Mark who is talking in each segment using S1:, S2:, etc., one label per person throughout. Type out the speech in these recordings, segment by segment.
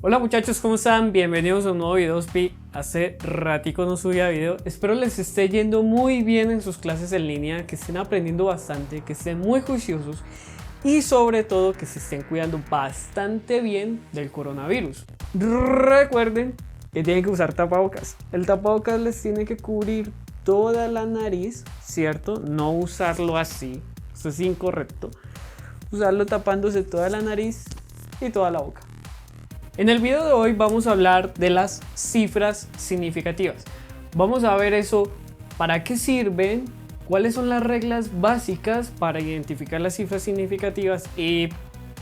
S1: Hola muchachos, ¿cómo están? Bienvenidos a un nuevo video Pi. Hace ratico no subía video. Espero les esté yendo muy bien en sus clases en línea, que estén aprendiendo bastante, que estén muy juiciosos y sobre todo que se estén cuidando bastante bien del coronavirus. Recuerden que tienen que usar tapabocas. El tapabocas les tiene que cubrir toda la nariz, ¿cierto? No usarlo así, esto es incorrecto. Usarlo tapándose toda la nariz y toda la boca. En el video de hoy vamos a hablar de las cifras significativas. Vamos a ver eso, para qué sirven, cuáles son las reglas básicas para identificar las cifras significativas y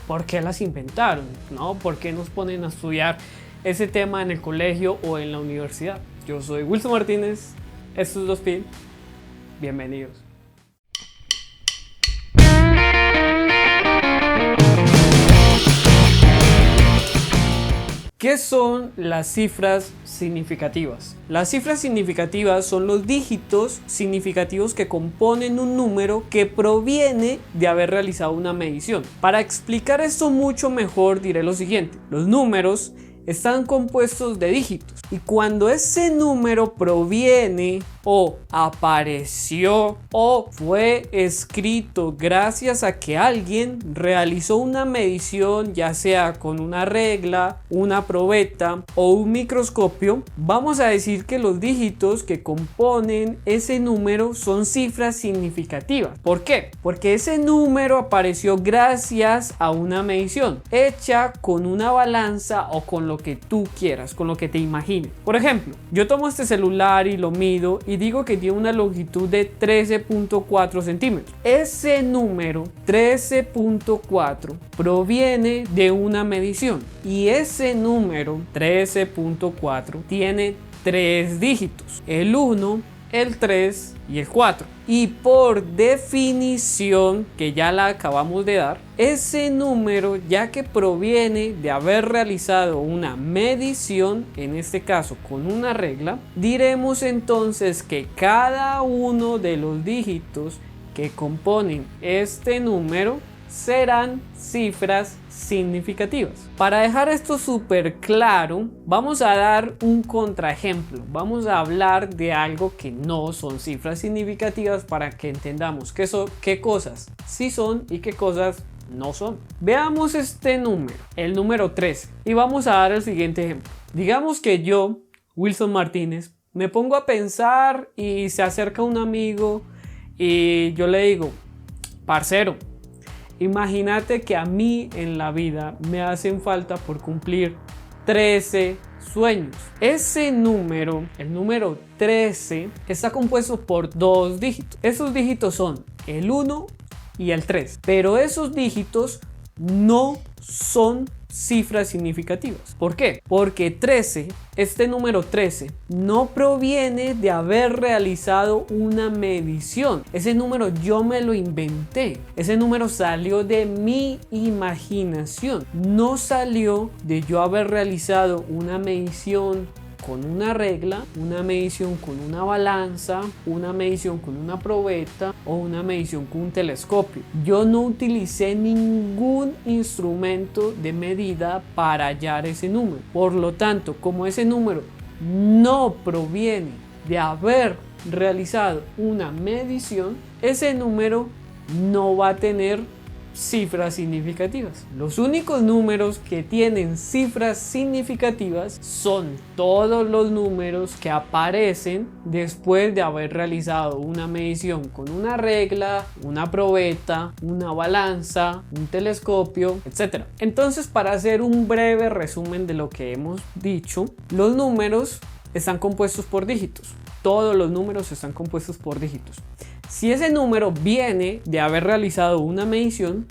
S1: por qué las inventaron, ¿no? ¿Por qué nos ponen a estudiar ese tema en el colegio o en la universidad? Yo soy Wilson Martínez, esto es 2Pi, bienvenidos. ¿Qué son las cifras significativas? Las cifras significativas son los dígitos significativos que componen un número que proviene de haber realizado una medición. Para explicar esto mucho mejor diré lo siguiente. Los números están compuestos de dígitos y cuando ese número proviene o apareció o fue escrito gracias a que alguien realizó una medición, ya sea con una regla, una probeta o un microscopio, vamos a decir que los dígitos que componen ese número son cifras significativas. ¿Por qué? Porque ese número apareció gracias a una medición hecha con una balanza o con lo que tú quieras, con lo que te imagines. Por ejemplo, yo tomo este celular y lo mido y digo que tiene una longitud de 13.4 centímetros. Ese número 13.4 proviene de una medición y ese número 13.4 tiene tres dígitos, el 1, el 3 y el 4. Y por definición, que ya la acabamos de dar, ese número, ya que proviene de haber realizado una medición, en este caso con una regla, diremos entonces que cada uno de los dígitos que componen este número serán cifras significativas. Para dejar esto súper claro, vamos a dar un contraejemplo. Vamos a hablar de algo que no son cifras significativas para que entendamos qué cosas sí son y qué cosas no son. Veamos este número, el número 13, y vamos a dar el siguiente ejemplo. Digamos que yo, Wilson Martínez, me pongo a pensar y se acerca un amigo y yo le digo, parcero, imagínate que a mí en la vida me hacen falta por cumplir 13 sueños. Ese número, el número 13, está compuesto por dos dígitos. Esos dígitos son el 1 y el 3. Pero esos dígitos no son cifras significativas. ¿Por qué? Porque 13, este número 13, no proviene de haber realizado una medición. Ese número yo me lo inventé. Ese número salió de mi imaginación. No salió de yo haber realizado una medición con una regla, una medición con una balanza, una medición con una probeta o una medición con un telescopio. Yo no utilicé ningún instrumento de medida para hallar ese número. Por lo tanto, como ese número no proviene de haber realizado una medición, ese número no va a tener cifras significativas. Los únicos números que tienen cifras significativas son todos los números que aparecen después de haber realizado una medición con una regla, una probeta, una balanza, un telescopio, etc. Entonces, para hacer un breve resumen de lo que hemos dicho, los números están compuestos por dígitos. Todos los números están compuestos por dígitos. Si ese número viene de haber realizado una medición,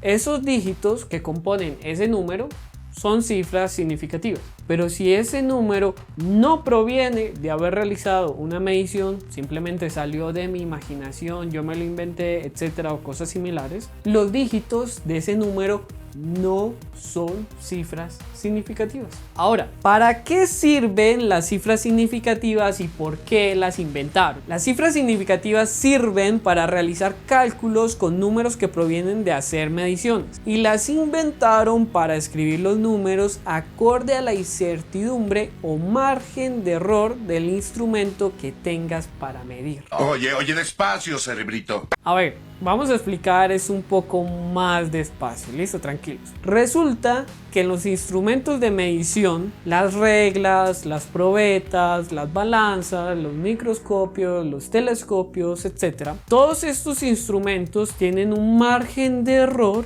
S1: esos dígitos que componen ese número son cifras significativas. Pero si ese número no proviene de haber realizado una medición, simplemente salió de mi imaginación, yo me lo inventé, etcétera, o cosas similares, los dígitos de ese número no son cifras significativas. Ahora, ¿para qué sirven las cifras significativas y por qué las inventaron? Las cifras significativas sirven para realizar cálculos con números que provienen de hacer mediciones, y las inventaron para escribir los números acorde a la incertidumbre o margen de error del instrumento que tengas para medir.
S2: Oye, despacio, cerebrito.
S1: A ver, vamos a explicar eso un poco más despacio, listo, tranquilos. Resulta que en los instrumentos de medición, las reglas, las probetas, las balanzas, los microscopios, los telescopios, etc., todos estos instrumentos tienen un margen de error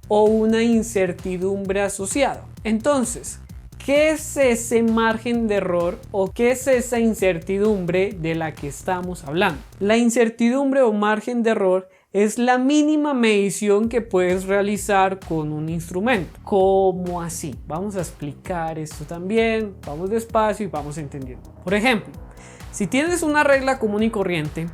S1: o una incertidumbre asociada. Entonces, ¿qué es ese margen de error o qué es esa incertidumbre de la que estamos hablando? La incertidumbre o margen de error es la mínima medición que puedes realizar con un instrumento. ¿Cómo así? Vamos a explicar esto también. Vamos despacio y vamos entendiendo. Por ejemplo, si tienes una regla común y corriente,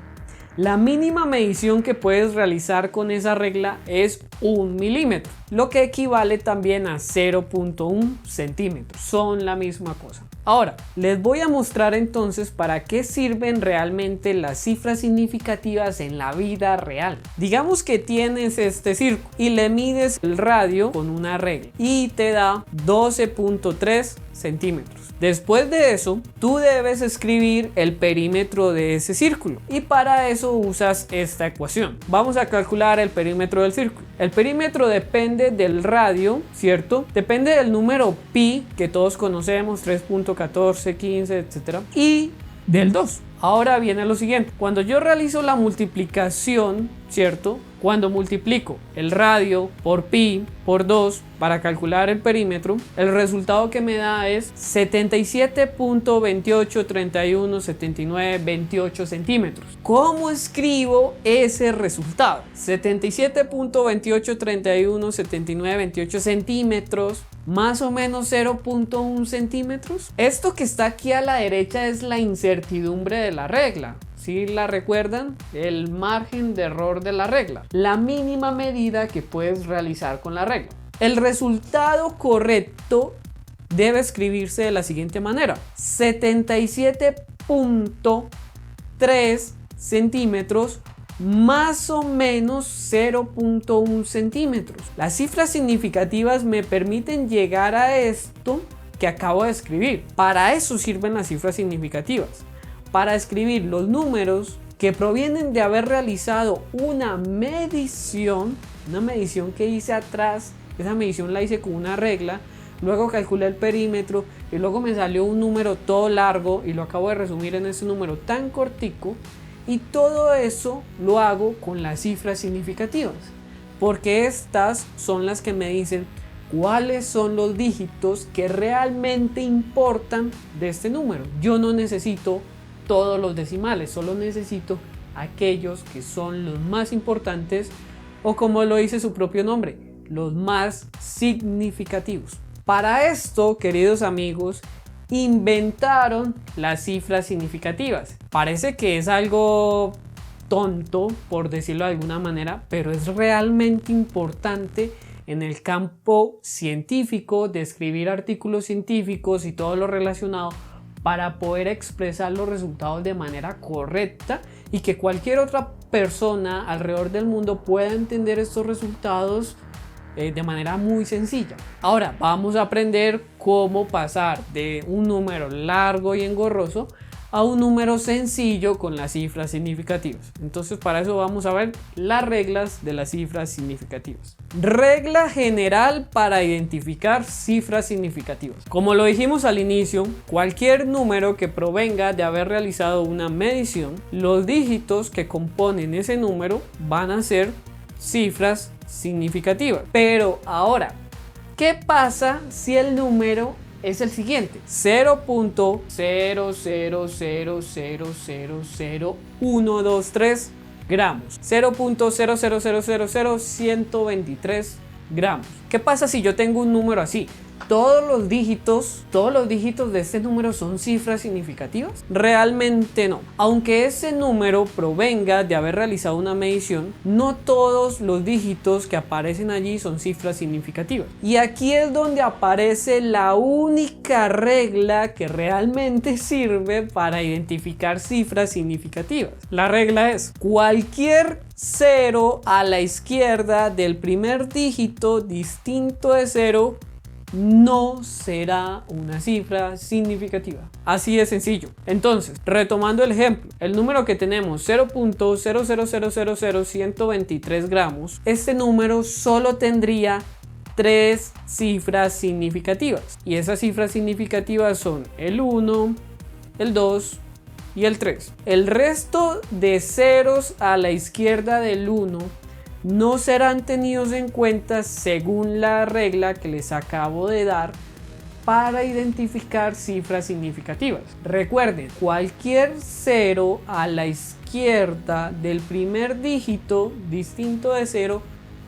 S1: la mínima medición que puedes realizar con esa regla es 1 milímetro, lo que equivale también a 0.1 centímetros. Son la misma cosa. Ahora, les voy a mostrar entonces para qué sirven realmente las cifras significativas en la vida real. Digamos que tienes este círculo y le mides el radio con una regla y te da 12.3 centímetros. Después de eso, tú debes escribir el perímetro de ese círculo y para eso usas esta ecuación. Vamos a calcular el perímetro del círculo. El perímetro depende del radio, ¿cierto? Depende del número pi que todos conocemos, 3.14, 15, etc. Y del 2. Ahora viene lo siguiente. Cuando yo realizo la multiplicación, ¿cierto? Cuando multiplico el radio por pi por 2 para calcular el perímetro, el resultado que me da es 77.28317928 centímetros. ¿Cómo escribo ese resultado? 77.28317928 centímetros más o menos 0.1 centímetros. Esto que está aquí a la derecha es la incertidumbre de la regla. ¿Sí la recuerdan? El margen de error de la regla. La mínima medida que puedes realizar con la regla. El resultado correcto debe escribirse de la siguiente manera. 77.3 centímetros más o menos 0.1 centímetros. Las cifras significativas me permiten llegar a esto que acabo de escribir. Para eso sirven las cifras significativas. Para escribir los números que provienen de haber realizado una medición que hice atrás. Esa medición la hice con una regla, luego calculé el perímetro y luego me salió un número todo largo y lo acabo de resumir en ese número tan cortico, y todo eso lo hago con las cifras significativas, porque estas son las que me dicen cuáles son los dígitos que realmente importan de este número. Yo no necesito todos los decimales, solo necesito aquellos que son los más importantes, o como lo dice su propio nombre, los más significativos. Para esto, queridos amigos, inventaron las cifras significativas. Parece que es algo tonto, por decirlo de alguna manera, pero es realmente importante en el campo científico, de escribir artículos científicos y todo lo relacionado, para poder expresar los resultados de manera correcta y que cualquier otra persona alrededor del mundo pueda entender estos resultados de manera muy sencilla. Ahora vamos a aprender cómo pasar de un número largo y engorroso a un número sencillo con las cifras significativas. Entonces, para eso vamos a ver las reglas de las cifras significativas. Regla general para identificar cifras significativas. Como lo dijimos al inicio, cualquier número que provenga de haber realizado una medición, los dígitos que componen ese número van a ser cifras significativas. Pero ahora, ¿qué pasa si el número es el siguiente? 0.000000123 gramos. 0.0000123 gramos. ¿Qué pasa si yo tengo un número así? ¿todos los dígitos de este número son cifras significativas? Realmente no. Aunque ese número provenga de haber realizado una medición, no todos los dígitos que aparecen allí son cifras significativas. Y aquí es donde aparece la única regla que realmente sirve para identificar cifras significativas. La regla es: cualquier 0 a la izquierda del primer dígito distinto de 0 no será una cifra significativa. Así de sencillo. Entonces, retomando el ejemplo, el número que tenemos 0.0000123 gramos, este número solo tendría 3 cifras significativas, y esas cifras significativas son el 1, el 2 y el 3. El resto de ceros a la izquierda del 1 no serán tenidos en cuenta según la regla que les acabo de dar para identificar cifras significativas. Recuerden, cualquier 0 a la izquierda del primer dígito distinto de 0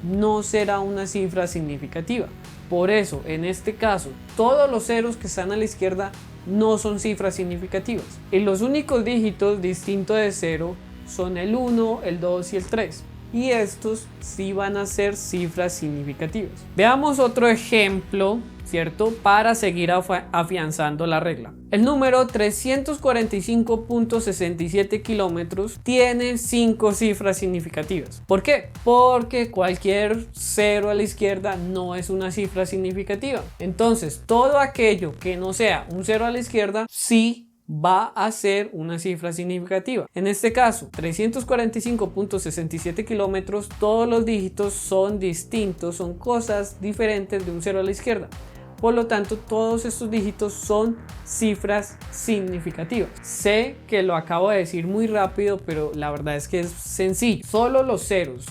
S1: no será una cifra significativa. Por eso, en este caso, todos los ceros que están a la izquierda no son cifras significativas. Y los únicos dígitos distintos de 0 son el 1, el 2 y el 3. Y estos sí van a ser cifras significativas. Veamos otro ejemplo, ¿cierto? Para seguir afianzando la regla. El número 345.67 kilómetros tiene 5 cifras significativas. ¿Por qué? Porque cualquier 0 a la izquierda no es una cifra significativa. Entonces, todo aquello que no sea un 0 a la izquierda sí va a ser una cifra significativa. En este caso, 345.67 kilómetros, todos los dígitos son distintos, son cosas diferentes de un 0 a la izquierda. Por lo tanto, todos estos dígitos son cifras significativas. Sé que lo acabo de decir muy rápido, pero la verdad es que es sencillo. Solo los ceros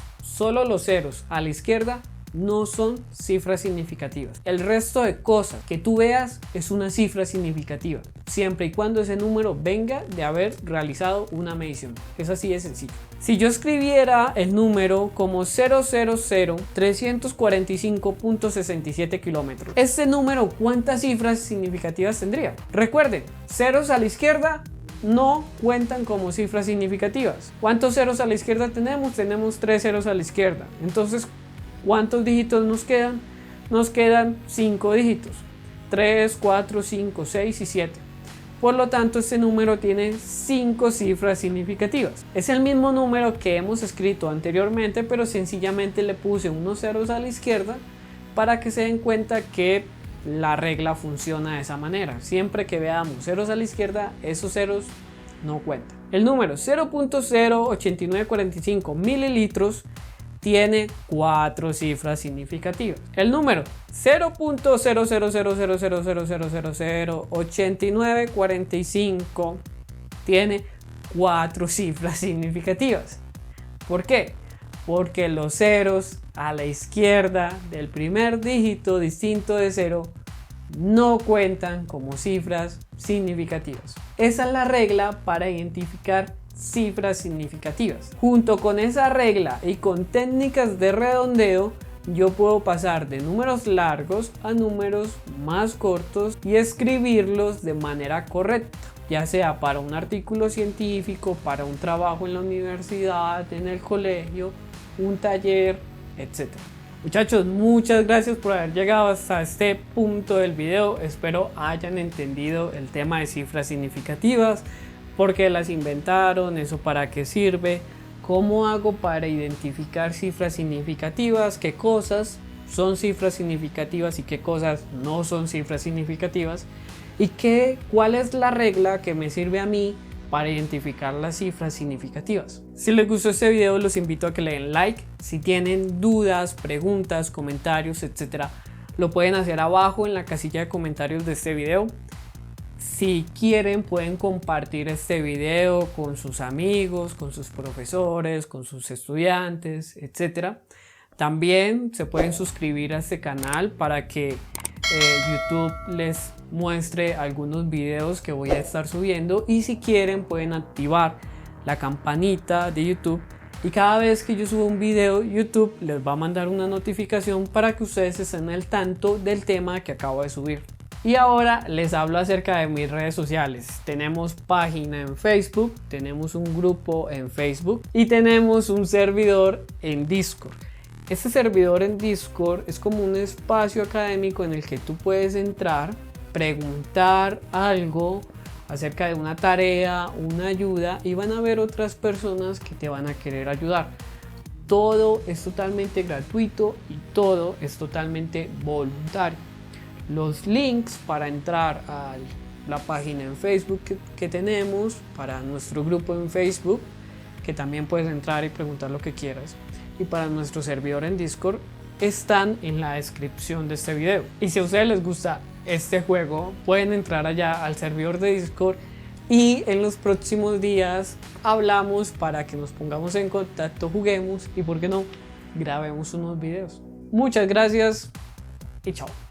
S1: a la izquierda no son cifras significativas. El resto de cosas que tú veas es una cifra significativa, siempre y cuando ese número venga de haber realizado una medición. Es así de sencillo. Si yo escribiera el número como 000,345.67 kilómetros, este número, ¿cuántas cifras significativas tendría? Recuerden, ceros a la izquierda no cuentan como cifras significativas. ¿Cuántos ceros a la izquierda tenemos? Tenemos 3 ceros a la izquierda. Entonces, ¿cuántos dígitos nos quedan? Nos quedan 5 dígitos: 3, 4, 5, 6 y 7. Por lo tanto, este número tiene 5 cifras significativas. Es el mismo número que hemos escrito anteriormente, pero sencillamente le puse unos ceros a la izquierda para que se den cuenta que la regla funciona de esa manera. Siempre que veamos ceros a la izquierda, esos ceros no cuentan. El número 0.08945 mililitros tiene 4 cifras significativas. El número 0.00000008945 tiene 4 cifras significativas. ¿Por qué? Porque los ceros a la izquierda del primer dígito distinto de 0 no cuentan como cifras significativas. Esa es la regla para identificar cifras significativas. Junto con esa regla y con técnicas de redondeo, yo puedo pasar de números largos a números más cortos y escribirlos de manera correcta, ya sea para un artículo científico, para un trabajo en la universidad, en el colegio, un taller, etc. Muchachos, muchas gracias por haber llegado hasta este punto del video. Espero hayan entendido el tema de cifras significativas, por qué las inventaron, eso para qué sirve, cómo hago para identificar cifras significativas, qué cosas son cifras significativas y qué cosas no son cifras significativas, y cuál es la regla que me sirve a mí para identificar las cifras significativas. Si les gustó este video, los invito a que le den like. Si tienen dudas, preguntas, comentarios, etcétera, lo pueden hacer abajo en la casilla de comentarios de este video. Si quieren, pueden compartir este video con sus amigos, con sus profesores, con sus estudiantes, etc. También se pueden suscribir a este canal para que YouTube les muestre algunos videos que voy a estar subiendo. Y si quieren, pueden activar la campanita de YouTube Y cada vez que yo subo un video, YouTube les va a mandar una notificación para que ustedes estén al tanto del tema que acabo de subir. Y ahora les hablo acerca de mis redes sociales. Tenemos página en Facebook, tenemos un grupo en Facebook y tenemos un servidor en Discord. Este servidor en Discord es como un espacio académico en el que tú puedes entrar, preguntar algo acerca de una tarea, una ayuda, y van a haber otras personas que te van a querer ayudar. Todo es totalmente gratuito y todo es totalmente voluntario. Los links para entrar a la página en Facebook que tenemos, para nuestro grupo en Facebook, que también puedes entrar y preguntar lo que quieras, y para nuestro servidor en Discord, están en la descripción de este video. Y si a ustedes les gusta este juego, pueden entrar allá al servidor de Discord y en los próximos días hablamos para que nos pongamos en contacto, juguemos y, por qué no, grabemos unos videos. Muchas gracias y chao.